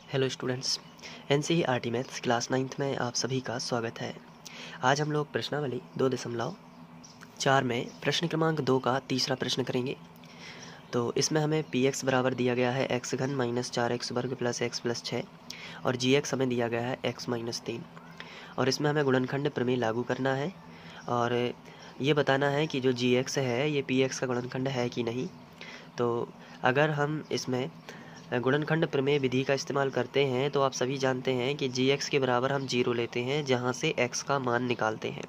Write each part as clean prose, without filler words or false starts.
Hello students, NCERT maths class 9th में आप सभी का स्वागत है। आज हम लोग प्रश्नावली 2.4 में प्रश्न क्रमांक 2 का तीसरा प्रश्न करेंगे। तो इसमें हमें पी एक्स बराबर दिया गया है एक्स घन माइनस 4x वर्ग प्लस एक्स प्लस 6 और जी एक्स हमें दिया गया है x माइनस 3 और इसमें हमें गुणनखंड प्रमेय लागू करना है और ये बताना है कि जो जी एक्स है ये पी एक्स का गुणनखंड है कि नहीं। तो अगर हम इसमें गुणनखंड प्रमेय विधि का इस्तेमाल करते हैं तो आप सभी जानते हैं कि जी एक्स के बराबर हम 0 लेते हैं, जहाँ से x का मान निकालते हैं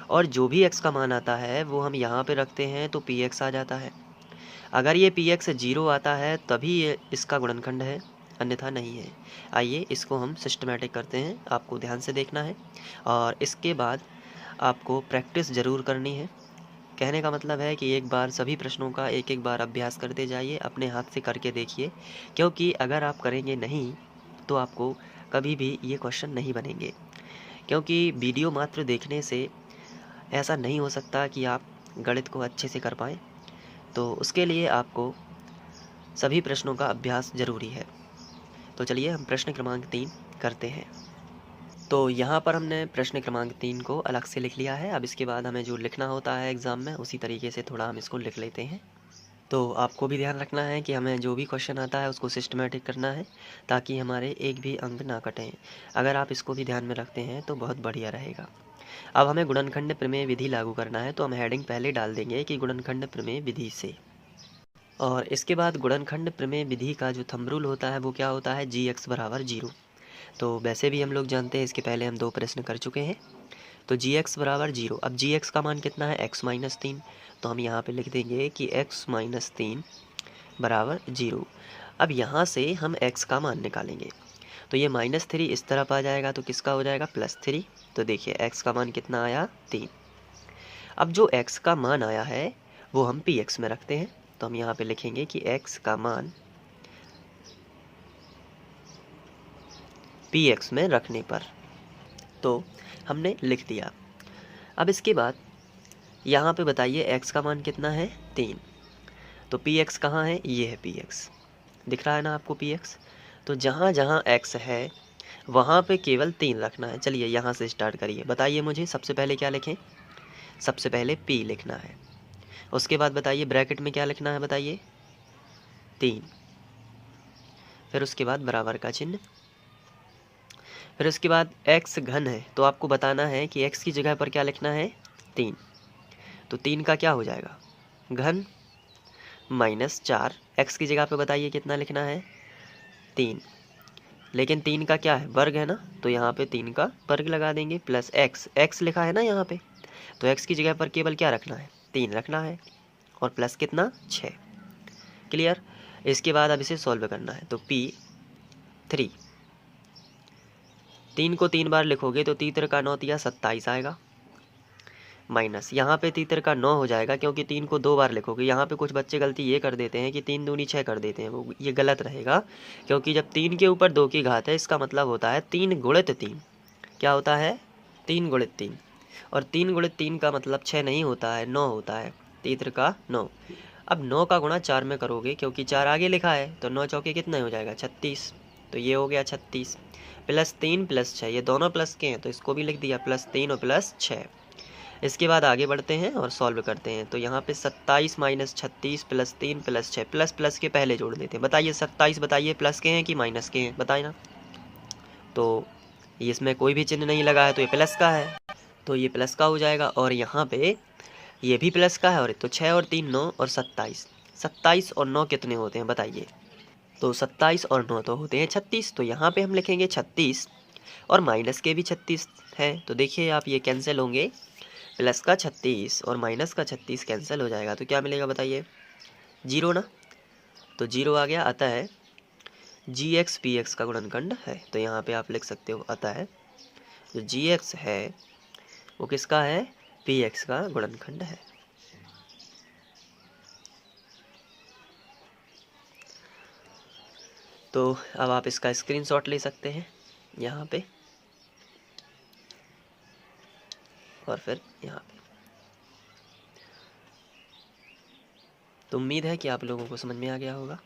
और जो भी x का मान आता है वो हम यहाँ पे रखते हैं तो पी एक्स आ जाता है। अगर ये पी एक्स 0 आता है तभी ये इसका गुणनखंड है, अन्यथा नहीं है। आइए इसको हम सिस्टमेटिक करते हैं, आपको ध्यान से देखना है और इसके बाद आपको प्रैक्टिस ज़रूर करनी है। कहने का मतलब है कि एक बार सभी प्रश्नों का एक एक बार अभ्यास करते जाइए, अपने हाथ से करके देखिए, क्योंकि अगर आप करेंगे नहीं तो आपको कभी भी ये क्वेश्चन नहीं बनेंगे। क्योंकि वीडियो मात्र देखने से ऐसा नहीं हो सकता कि आप गणित को अच्छे से कर पाएँ, तो उसके लिए आपको सभी प्रश्नों का अभ्यास ज़रूरी है। तो चलिए हम प्रश्न क्रमांक 3 करते हैं। तो यहाँ पर हमने प्रश्न क्रमांक 3 को अलग से लिख लिया है। अब इसके बाद हमें जो लिखना होता है एग्ज़ाम में उसी तरीके से थोड़ा हम इसको लिख लेते हैं। तो आपको भी ध्यान रखना है कि हमें जो भी क्वेश्चन आता है उसको सिस्टमेटिक करना है, ताकि हमारे एक भी अंक ना कटें। अगर आप इसको भी ध्यान में रखते हैं तो बहुत बढ़िया रहेगा। अब हमें गुणनखंड प्रमेय विधि लागू करना है, तो हम हेडिंग पहले डाल देंगे कि गुणनखंड प्रमेय विधि से। और इसके बाद गुणनखंड प्रमेय विधि का जो थंब रूल होता है वो क्या होता है, जी एक्स बराबर 0। तो वैसे भी हम लोग जानते हैं, इसके पहले हम 2 प्रश्न कर चुके हैं। तो जी एक्स बराबर 0। अब जी एक्स का मान कितना है, x माइनस 3। तो हम यहाँ पे लिख देंगे कि x माइनस 3 बराबर 0। अब यहाँ से हम x का मान निकालेंगे, तो ये -3 इस तरफ आ जाएगा, तो किसका हो जाएगा, +3। तो देखिए x का मान कितना आया, 3। अब जो x का मान आया है वो हम पी एक्स में रखते हैं, तो हम यहाँ पे लिखेंगे कि x का मान पी एक्स में रखने पर, तो हमने लिख दिया। अब इसके बाद यहाँ पे बताइए x का मान कितना है, 3। तो पी एक्स कहाँ है, ये है पी एक्स, दिख रहा है ना आपको पी एक्स। तो जहाँ जहाँ x है वहाँ पे केवल 3 रखना है। चलिए यहाँ से स्टार्ट करिए, बताइए मुझे सबसे पहले क्या लिखें। सबसे पहले p लिखना है, उसके बाद बताइए ब्रैकेट में क्या लिखना है, बताइए 3, फिर उसके बाद बराबर का चिन्ह, फिर उसके बाद x घन है तो आपको बताना है कि x की जगह पर क्या लिखना है, 3। तो 3 का क्या हो जाएगा, घन -4, x की जगह पे बताइए कितना लिखना है, 3। लेकिन 3 का क्या है, वर्ग है ना, तो यहाँ पे 3 का वर्ग लगा देंगे, प्लस x लिखा है ना यहाँ पे, तो x की जगह पर केवल क्या रखना है, 3 रखना है, और प्लस कितना, 6। क्लियर। इसके बाद अब इसे सॉल्व करना है, तो p3, 3 को 3 बार लिखोगे तो 3 का 9 या 27 आएगा, माइनस यहाँ पे 3 का 9 हो जाएगा, क्योंकि 3 को 2 बार लिखोगे। यहाँ पे कुछ बच्चे गलती ये कर देते हैं कि 3 दूनी 6 कर देते हैं, वो ये गलत रहेगा, क्योंकि जब 3 के ऊपर 2 की घात है इसका मतलब होता है 3 गुणित 3। क्या होता है, 3 गुणित 3, और 3 गुणित 3 का मतलब 6 नहीं होता है, 9 होता है, 3 का 9। अब 9 का गुणा 4 में करोगे, क्योंकि 4 आगे लिखा है, तो 9 चौके कितना हो जाएगा, 36। तो ये हो गया 36, प्लस 3 प्लस 6, ये दोनों प्लस के हैं तो इसको भी लिख दिया, +3 और +6। इसके बाद आगे बढ़ते हैं और सॉल्व करते हैं। तो यहाँ पे 27 - 36 + 3 + 6, प्लस प्लस के पहले जोड़ देते हैं। बताइए 27 बताइए प्लस के हैं कि माइनस के हैं, बताए ना। तो इसमें कोई भी चिन्ह नहीं लगा है तो ये प्लस का है, तो ये प्लस का हो जाएगा, और यहाँ पे ये भी प्लस का है, और तो 6 और 3 9 और 27, 27 और 9 कितने होते हैं बताइए। तो 27 और 9 तो होते हैं 36, तो यहाँ पे हम लिखेंगे 36, और माइनस के भी 36 हैं, तो देखिए आप ये कैंसिल होंगे, प्लस का 36 और माइनस का 36 कैंसिल हो जाएगा, तो क्या मिलेगा बताइए, 0 ना। तो 0 आ गया, अतः जी एक्स पी एक्स का गुणनखंड है। तो यहाँ पे आप लिख सकते हो, अतः जो जी एक्स है वो किसका है, पी एक्स का गुणनखंड है। तो अब आप इसका स्क्रीनशॉट ले सकते हैं यहाँ पे, और फिर यहाँ पे। तो उम्मीद है कि आप लोगों को समझ में आ गया होगा।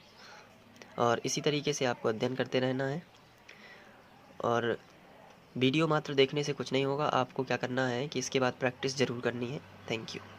और इसी तरीके से आपको अध्ययन करते रहना है। और वीडियो मात्र देखने से कुछ नहीं होगा, आपको क्या करना है कि इसके बाद प्रैक्टिस ज़रूर करनी है। Thank you.